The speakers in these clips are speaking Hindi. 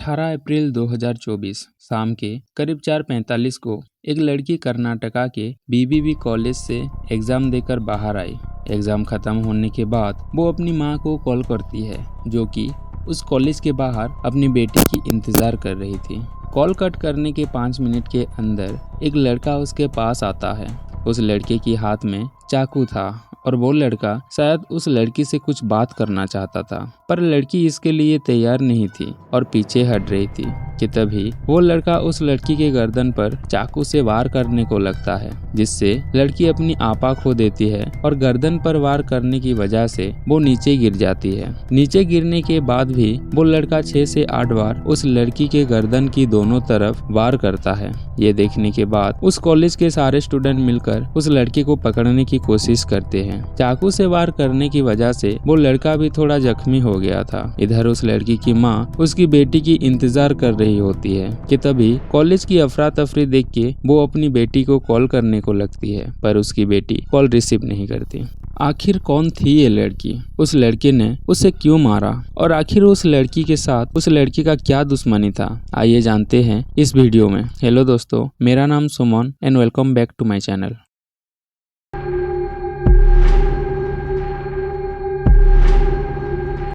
18 अप्रैल 2024 शाम के करीब 4:45 को एक लड़की कर्नाटका के बीबीबी कॉलेज से एग्ज़ाम देकर बाहर आई। एग्ज़ाम ख़त्म होने के बाद वो अपनी मां को कॉल करती है, जो कि उस कॉलेज के बाहर अपनी बेटी की इंतज़ार कर रही थी। कॉल कट करने के 5 मिनट के अंदर एक लड़का उसके पास आता है। उस लड़के के हाथ में चाकू था और वो लड़का शायद उस लड़की से कुछ बात करना चाहता था, पर लड़की इसके लिए तैयार नहीं थी और पीछे हट रही थी कि तभी वो लड़का उस लड़की के गर्दन पर चाकू से वार करने को लगता है, जिससे लड़की अपनी आपा खो देती है और गर्दन पर वार करने की वजह से वो नीचे गिर जाती है। नीचे गिरने के बाद भी वो लड़का 6 से 8 बार उस लड़की के गर्दन की दोनों तरफ वार करता है। ये देखने के बाद उस कॉलेज के सारे स्टूडेंट मिलकर उस लड़के को पकड़ने की कोशिश करते हैं। चाकू से वार करने की वजह से वो लड़का भी थोड़ा जख्मी हो गया था। इधर उस लड़की की माँ उसकी बेटी की इंतजार कर रही होती है कि तभी कॉलेज की अफरा तफरी देख के वो अपनी बेटी को कॉल करने को लगती है, पर उसकी बेटी कॉल रिसीव नहीं करती। आखिर कौन थी ये लड़की? उस लड़के ने उसे क्यों मारा और आखिर उस लड़की के साथ उस लड़की का क्या दुश्मनी था? आइए जानते हैं इस वीडियो में। हेलो दोस्तों, मेरा नाम Suman and welcome back to my channel.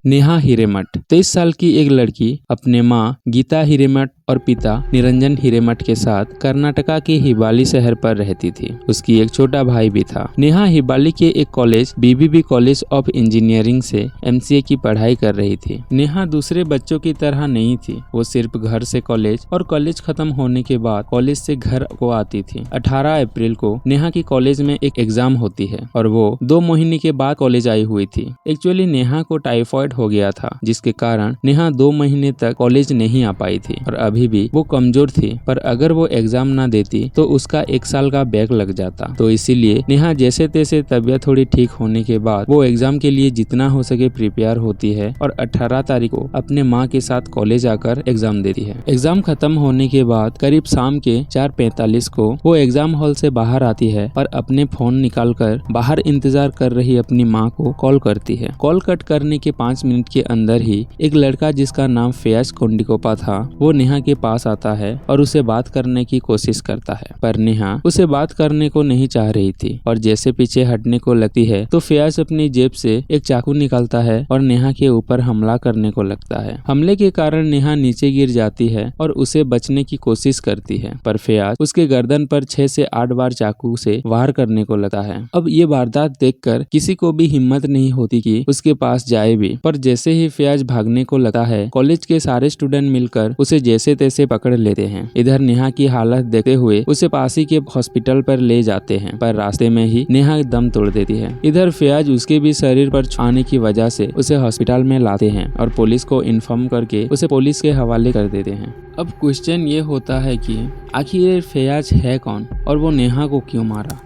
Neha Hiremath 23 साल की एक लड़की अपने माँ गीता हिरेमठ और पिता निरंजन हिरेमठ के साथ कर्नाटका के हिबाली शहर पर रहती थी। उसकी एक छोटा भाई भी था। नेहा हिबाली के एक college BBB college of engineering से एमसीए की पढ़ाई कर रही थी। नेहा दूसरे बच्चों की तरह नहीं थी। वो सिर्फ घर से कॉलेज और कॉलेज खत्म होने के बाद कॉलेज से घर को आती थी। 18 अप्रैल को नेहा की कॉलेज में एक एग्जाम होती है और वो 2 महीने के बाद कॉलेज आई हुई थी। एक्चुअली नेहा को टाइफाइड हो गया था, जिसके कारण नेहा 2 महीने तक कॉलेज नहीं आ पाई थी और अभी भी वो कमजोर थी। पर अगर वो एग्जाम ना देती तो उसका 1 साल का बैक लग जाता। तो इसीलिए नेहा जैसे तैसे तबीयत थोड़ी ठीक होने के बाद वो एग्जाम के लिए जितना हो सके प्रिपेयर होती है और 18 तारीख को अपने माँ के साथ कॉलेज आकर एग्जाम देती है। एग्जाम खत्म होने के बाद करीब शाम के 4:45 को वो एग्जाम हॉल से बाहर आती है और अपने फोन निकालकर बाहर इंतजार कर रही अपनी माँ को कॉल करती है। कॉल कट करने के 5 मिनट के अंदर ही एक लड़का जिसका नाम फयाज कोंडिकोपा था, वो नेहा के पास आता है और उसे बात करने की कोशिश करता है, पर नेहा उसे बात करने को नहीं चाह रही थी और जैसे पीछे हटने को लगती है तो फयाज अपनी जेब से एक चाकू निकालता है और नेहा के ऊपर हमला करने को लगता है। हमले के कारण नेहा नीचे गिर जाती है और उसे बचने की कोशिश करती है, पर फयाज उसके गर्दन पर 6 से 8 बार चाकू से वार करने को लगता है। अब ये वारदात देखकर किसी को भी हिम्मत नहीं होती कि उसके पास जाए भी, पर जैसे ही फयाज भागने को लगता है कॉलेज के सारे स्टूडेंट मिलकर उसे जैसे तैसे पकड़ लेते हैं। इधर नेहा की हालत देखते हुए उसे पास ही के हॉस्पिटल पर ले जाते हैं, पर रास्ते में ही नेहा दम तोड़ देती है। इधर फयाज उसके भी शरीर पर छूने की वजह से उसे हॉस्पिटल में लाते हैं और पुलिस को इन्फॉर्म करके उसे पुलिस के हवाले कर देते हैं। अब क्वेश्चन ये होता है कि आखिर फयाज है कौन और वो नेहा को क्यों मारा?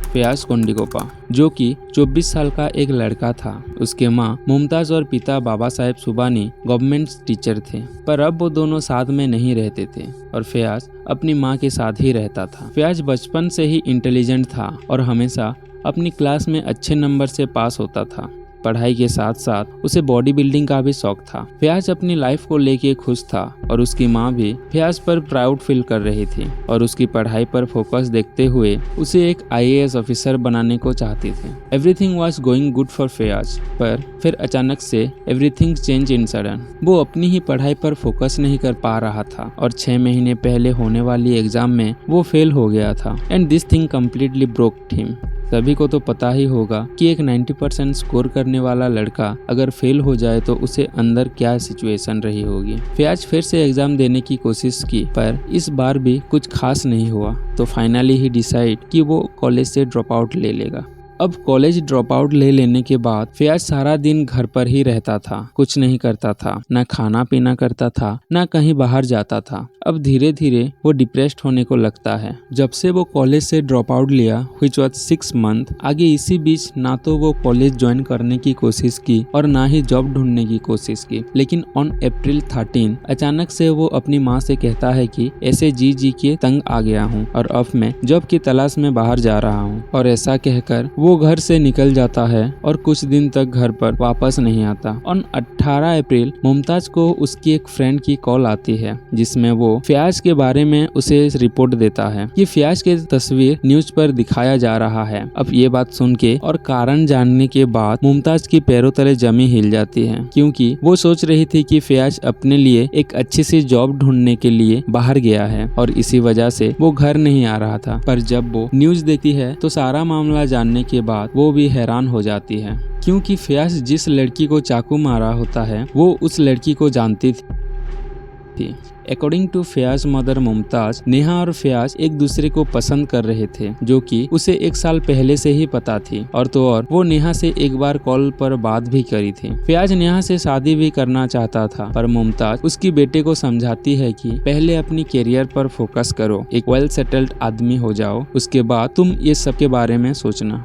फयाज कोंडिकोपा, जो कि 24 साल का एक लड़का था। उसके माँ मुमताज और पिता बाबा साहेब सुबानी गवर्नमेंट टीचर थे, पर अब वो दोनों साथ में नहीं रहते थे और फयाज अपनी माँ के साथ ही रहता था। फयाज बचपन से ही इंटेलिजेंट था और हमेशा अपनी क्लास में अच्छे नंबर से पास होता था। पढ़ाई के साथ साथ उसे बॉडी बिल्डिंग का भी शौक था। फयाज अपनी लाइफ को लेके खुश था और उसकी माँ भी फयाज पर प्राउड फील कर रही थी और उसकी पढ़ाई पर फोकस देखते हुए उसे एक IAS ऑफिसर बनाने को चाहती थी। Everything was going good for Fayaz, पर फिर अचानक से एवरीथिंग चेंज इन सडन। वो अपनी ही पढ़ाई पर फोकस नहीं कर पा रहा था और 6 महीने पहले होने वाली एग्जाम में वो फेल हो गया था and this thing completely broke him. सभी को तो पता ही होगा कि एक 90% स्कोर करने वाला लड़का अगर फेल हो जाए तो उसे अंदर क्या सिचुएशन रही होगी। फयाज फिर से एग्जाम देने की कोशिश की, पर इस बार भी कुछ खास नहीं हुआ, तो फाइनली ही डिसाइड कि वो कॉलेज से ड्रॉप आउट ले लेगा। अब कॉलेज ड्रॉप आउट ले लेने के बाद फयाज सारा दिन घर पर ही रहता था, कुछ नहीं करता था, ना खाना पीना करता था, ना कहीं बाहर जाता था। अब धीरे धीरे वो डिप्रेस्ड होने को लगता है। जब से वो कॉलेज से ड्रॉप आउट लिया व्हिच वाज 6 मंथ, आगे इसी बीच ना तो वो कॉलेज ज्वाइन करने की कोशिश की और ना ही जॉब ढूंढने की कोशिश की। लेकिन ऑन अप्रैल 13 अचानक से वो अपनी माँ से कहता है कि ऐसे जी के तंग आ गया हूँ और अब मैं जॉब की तलाश में बाहर जा रहा हूँ, और ऐसा कहकर वो घर से निकल जाता है और कुछ दिन तक घर पर वापस नहीं आता। ऑन 18 अप्रैल मुमताज को उसकी एक फ्रेंड की कॉल आती है जिसमें वो फयाज के बारे में उसे रिपोर्ट देता है कि फयाज की तस्वीर न्यूज पर दिखाया जा रहा है। अब ये बात सुन के और कारण जानने के बाद मुमताज की पैरों तले जमी हिल जाती है, क्योंकि वो सोच रही थी कि फयाज अपने लिए एक अच्छी सी जॉब ढूंढने के लिए बाहर गया है और इसी वजह से वो घर नहीं आ रहा था। पर जब वो न्यूज देखती है तो सारा मामला जानने के बाद वो भी हैरान हो जाती है, क्योंकि फयाज जिस लड़की को चाकू मारा होता है वो उस लड़की को जानती थी। According to Fayaz mother Mumtaz, Neha और फयाज एक दूसरे को पसंद कर रहे थे, जो कि उसे 1 साल पहले से ही पता थी। और तो और वो नेहा से एक बार कॉल पर बात भी करी थी। फयाज नेहा से शादी भी करना चाहता था, पर मुमताज उसकी बेटे को समझाती है कि पहले अपनी करियर पर फोकस करो, एक वेल सेटल्ड आदमी हो जाओ, उसके बाद तुम ये सब के बारे में सोचना।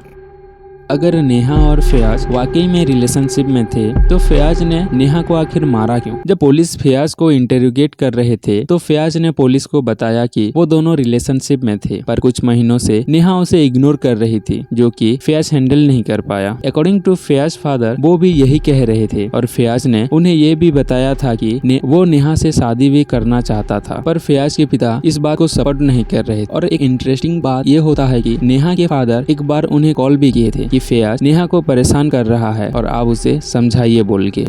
अगर नेहा और फयाज वाकई में रिलेशनशिप में थे तो फयाज ने नेहा को आखिर मारा क्यों? जब पुलिस फयाज को इंटेरोगेट कर रहे थे तो फयाज ने पुलिस को बताया कि वो दोनों रिलेशनशिप में थे, पर कुछ महीनों से नेहा उसे इग्नोर कर रही थी, जो कि फयाज हैंडल नहीं कर पाया। अकॉर्डिंग टू फयाज फादर, वो भी यही कह रहे थे और फयाज ने उन्हें ये भी बताया था कि वो नेहा से शादी भी करना चाहता था, पर फयाज के पिता इस बात को सपोर्ट नहीं कर रहे। और एक इंटरेस्टिंग बात ये होता है कि नेहा के फादर एक बार उन्हें कॉल भी किए थे कि फयाज नेहा को परेशान कर रहा है और आप उसे समझाइए बोल के।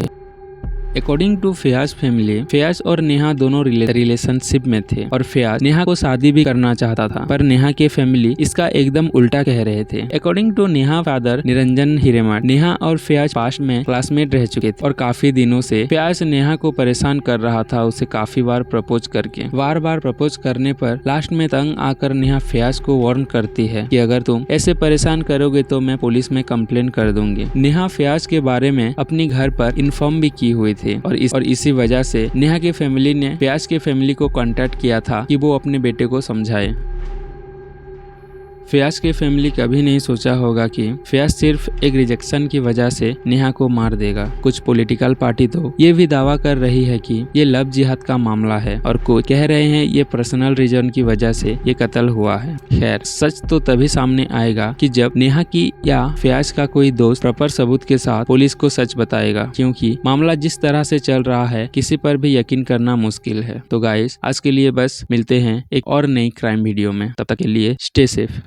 According to Fayaz family, Fayaz और नेहा दोनों रिलेशनशिप में थे और फयाज नेहा को शादी भी करना चाहता था, पर नेहा के फैमिली इसका एकदम उल्टा कह रहे थे। According to Neha father Niranjan Hiremath, Neha और फयाज पास्ट में क्लासमेट रह चुके थे और काफी दिनों से फयाज नेहा को परेशान कर रहा था, उसे काफी बार प्रपोज करके। बार बार प्रपोज करने पर लास्ट में तंग आकर नेहा फयाज को वार्न करती है कि अगर तुम ऐसे परेशान करोगे तो मैं पुलिस में कंप्लेन कर दूंगी। नेहा फयाज के बारे में अपनी घर पर इन्फॉर्म भी की हुई थे और इसी वजह से नेहा के फैमिली ने फयाज के फैमिली को कांटेक्ट किया था कि वो अपने बेटे को समझाए। फयाज के फैमिली कभी नहीं सोचा होगा कि फयाज सिर्फ एक रिजेक्शन की वजह से नेहा को मार देगा। कुछ पॉलिटिकल पार्टी तो ये भी दावा कर रही है कि ये लव जिहाद का मामला है और कोई कह रहे हैं ये पर्सनल रीजन की वजह से ये कत्ल हुआ है। खैर, सच तो तभी सामने आएगा कि जब नेहा की या फयाज का कोई दोस्त प्रॉपर सबूत के साथ पुलिस को सच बताएगा, क्योंकि मामला जिस तरह से चल रहा है किसी पर भी यकीन करना मुश्किल है। तो गाइस, आज के लिए बस, मिलते हैं एक और नई क्राइम वीडियो में, तब तक के लिए स्टे सेफ।